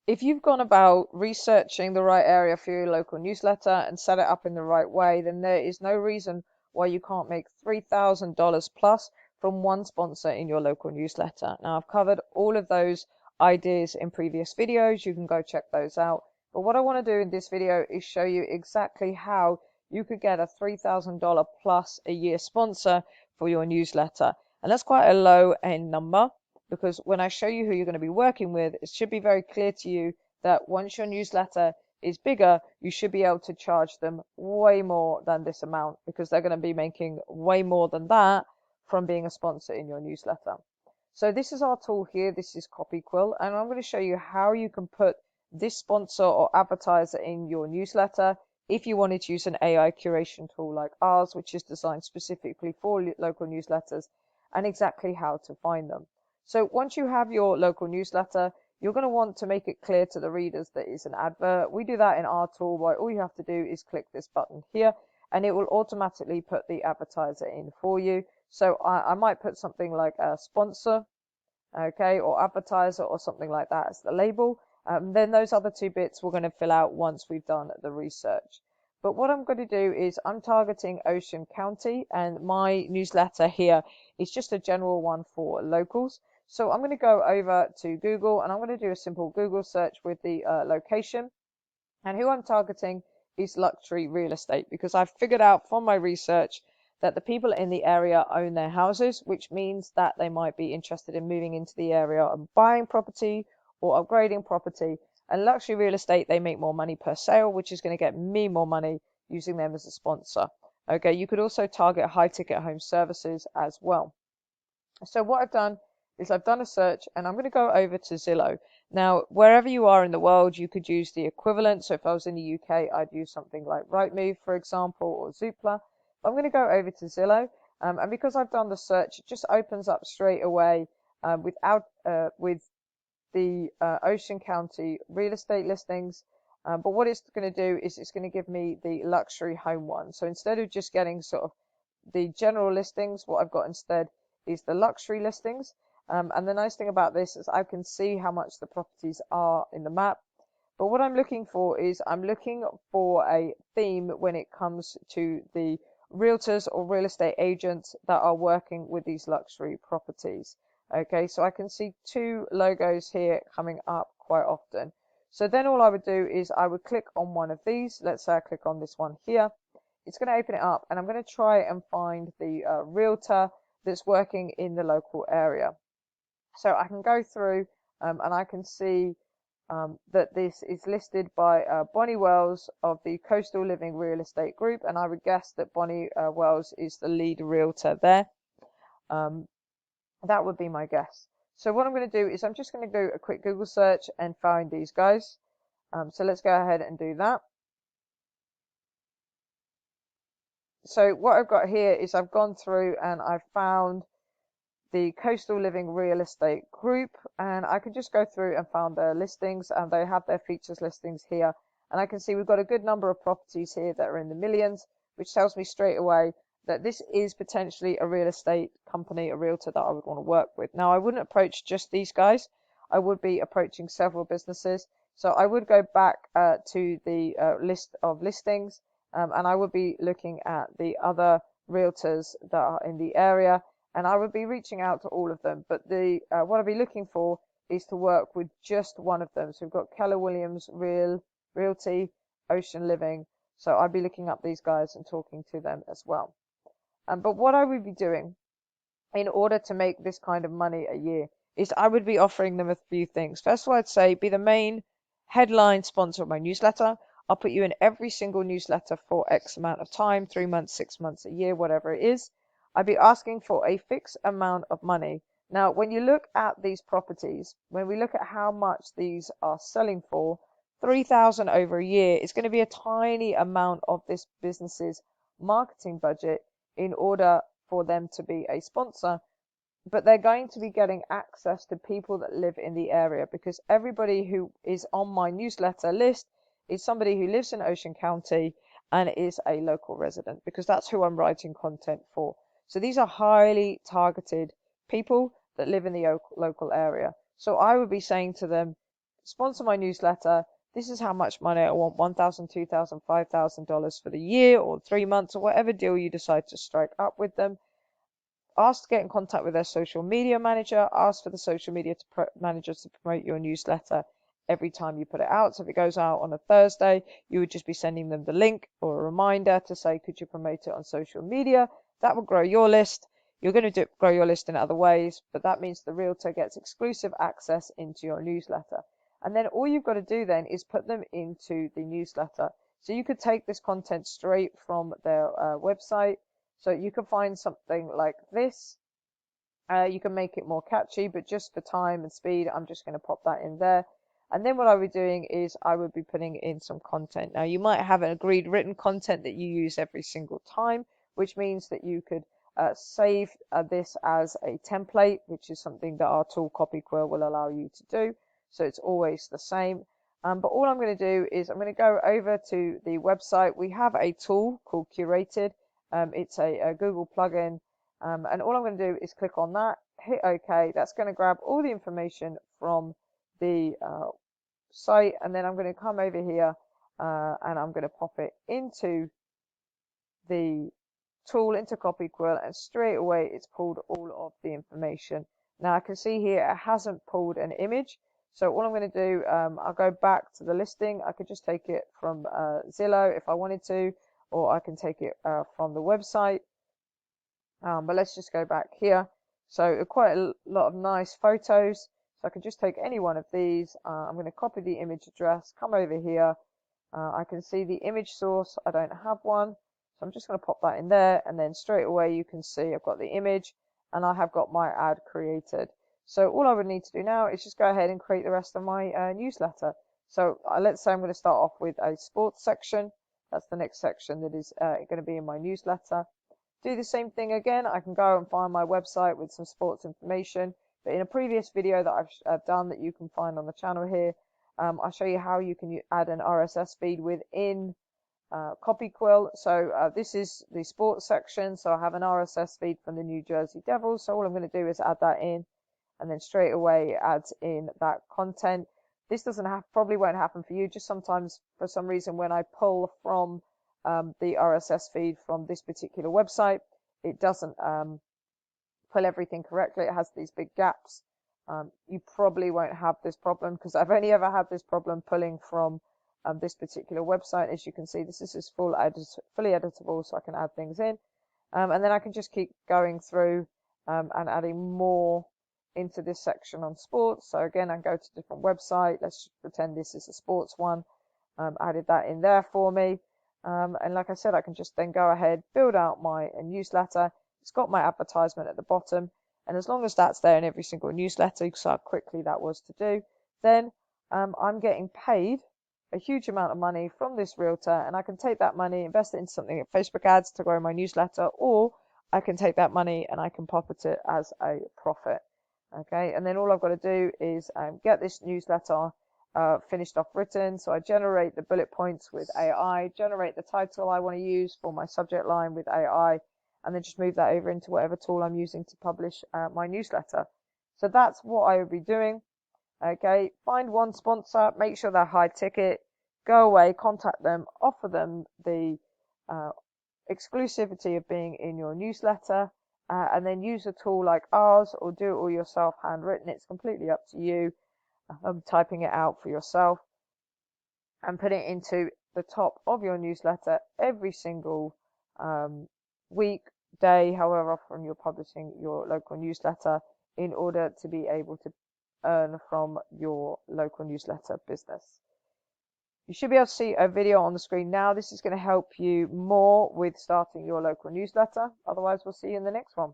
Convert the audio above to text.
if you've gone about researching the right area for your local newsletter and set it up in the right way, then there is no reason why you can't make $3,000 plus from one sponsor in your local newsletter. Now, I've covered all of those ideas in previous videos. You can go check those out. But what I want to do in this video is show you exactly how you could get a $3,000 plus a year sponsor for your newsletter. And that's quite a low end number, because when I show you who you're going to be working with, it should be very clear to you that once your newsletter is bigger, you should be able to charge them way more than this amount, because they're going to be making way more than that from being a sponsor in your newsletter. So this is our tool here. This is CopyQuill, and I'm going to show you how you can put this sponsor or advertiser in your newsletter if you wanted to use an AI curation tool like ours, which is designed specifically for local newsletters, and exactly how to find them. So once you have your local newsletter, you're going to want to make it clear to the readers that it's an advert. We do that in our tool by all you have to do is click this button here, and it will automatically put the advertiser in for you. So I might put something like a sponsor, okay, or advertiser or something like that as the label. Then those other two bits we're going to fill out once we've done the research. But what I'm going to do is I'm targeting Ocean County, and my newsletter here is just a general one for locals. So I'm going to go over to Google, and I'm going to do a simple Google search with the location. And who I'm targeting is luxury real estate, because I've figured out from my research that the people in the area own their houses, which means that they might be interested in moving into the area and buying property or upgrading property. And luxury real estate, they make more money per sale, which is going to get me more money using them as a sponsor. Okay, you could also target high ticket home services as well. So what I've done is I've done a search, and I'm going to go over to Zillow. Now, wherever you are in the world, you could use the equivalent. So if I was in the UK, I'd use something like Rightmove, for example, or Zoopla. I'm going to go over to Zillow, and because I've done the search, it just opens up straight away with the Ocean County real estate listings. But what it's going to do is it's going to give me the luxury home one. So instead of just getting sort of the general listings, what I've got instead is the luxury listings. And the nice thing about this is I can see how much the properties are in the map. But what I'm looking for is I'm looking for a theme when it comes to the realtors or real estate agents that are working with these luxury properties. Okay, so I can see two logos here coming up quite often. So then all I would do is I would click on one of these. Let's say I click on this one here. It's going to open it up, and I'm going to try and find the realtor that's working in the local area. So I can go through and I can see that this is listed by Bonnie Wells of the Coastal Living Real Estate Group, and I would guess that Bonnie Wells is the lead realtor there. That would be my guess. So what I'm going to do is I'm just going to do a quick Google search and find these guys. So let's go ahead and do that. So what I've got here is I've gone through and I've found the Coastal Living Real Estate Group, and I can just go through and found their listings, and they have their features listings here, and I can see we've got a good number of properties here that are in the millions, which tells me straight away that this is potentially a real estate company, a realtor that I would want to work with. Now, I wouldn't approach just these guys. I would be approaching several businesses. So I would go back to the list of listings, and I would be looking at the other realtors that are in the area, and I would be reaching out to all of them. But the what I'd be looking for is to work with just one of them. So we've got Keller Williams Realty, Ocean Living. So I'd be looking up these guys and talking to them as well. But what I would be doing in order to make this kind of money a year is I would be offering them a few things. First of all, I'd say be the main headline sponsor of my newsletter. I'll put you in every single newsletter for X amount of time, 3 months, 6 months, a year, whatever it is. I'd be asking for a fixed amount of money. Now, when you look at these properties, when we look at how much these are selling for, 3,000 over a year is going to be a tiny amount of this business's marketing budget in order for them to be a sponsor. But they're going to be getting access to people that live in the area, because everybody who is on my newsletter list is somebody who lives in Ocean County and is a local resident, because that's who I'm writing content for. So these are highly targeted people that live in the local area. So I would be saying to them, sponsor my newsletter. This is how much money I want, $1,000, $2,000, $5,000 for the year or 3 months or whatever deal you decide to strike up with them. Ask to get in contact with their social media manager. Ask for the social media manager to promote your newsletter every time you put it out. So if it goes out on a Thursday, you would just be sending them the link or a reminder to say, could you promote it on social media? That will grow your list. You're going to grow your list in other ways, but that means the realtor gets exclusive access into your newsletter. And then all you've got to do then is put them into the newsletter. So you could take this content straight from their website. So you can find something like this. You can make it more catchy, but just for time and speed, I'm just going to pop that in there. And then what I would be doing is I would be putting in some content. Now you might have an agreed written content that you use every single time, which means that you could save this as a template, which is something that our tool CopyQuill will allow you to do. So it's always the same. But all I'm going to do is I'm going to go over to the website. We have a tool called Curated. It's a Google plugin. And all I'm going to do is click on that, hit OK. That's going to grab all the information from the site. And then I'm going to come over here and I'm going to pop it into the tool, into CopyQuill, and straight away it's pulled all of the information. Now I can see here it hasn't pulled an image. So what I'm going to do, I'll go back to the listing. I could just take it from Zillow if I wanted to, or I can take it from the website. But let's just go back here. So quite a lot of nice photos. So I can just take any one of these. I'm going to copy the image address, come over here. I can see the image source. I don't have one. So I'm just going to pop that in there. And then straight away you can see I've got the image and I have got my ad created. So all I would need to do now is just go ahead and create the rest of my newsletter. So let's say I'm going to start off with a sports section. That's the next section that is going to be in my newsletter. Do the same thing again. I can go and find my website with some sports information. But in a previous video that I've done that you can find on the channel here, I'll show you how you can add an RSS feed within CopyQuill. So this is the sports section. So I have an RSS feed from the New Jersey Devils. So all I'm going to do is add that in, and then straight away it adds in that content. This probably won't happen for you. Just sometimes for some reason when I pull from the RSS feed from this particular website, it doesn't pull everything correctly. It has these big gaps. You probably won't have this problem because I've only ever had this problem pulling from this particular website. As you can see, this is fully editable, so I can add things in. And then I can just keep going through and adding more into this section on sports. So again, I go to a different website. Let's just pretend this is a sports one. Added that in there for me. And like I said, I can just then go ahead, build out my newsletter. It's got my advertisement at the bottom. And as long as that's there in every single newsletter, you saw how quickly that was to do, then I'm getting paid a huge amount of money from this realtor. And I can take that money, invest it into something like Facebook ads to grow my newsletter, or I can take that money and I can pocket it as a profit. Okay, and then all I've got to do is get this newsletter finished off written. So I generate the bullet points with AI, generate the title I want to use for my subject line with AI, and then just move that over into whatever tool I'm using to publish my newsletter. So that's what I would be doing. Okay, find one sponsor, make sure they're high ticket, go away, contact them, offer them the exclusivity of being in your newsletter, and then use a tool like ours or do it all yourself handwritten. It's completely up to you. Typing it out for yourself and putting it into the top of your newsletter every single week, day, however often you're publishing your local newsletter, in order to be able to earn from your local newsletter business. You should be able to see a video on the screen now. This is going to help you more with starting your local newsletter. Otherwise, we'll see you in the next one.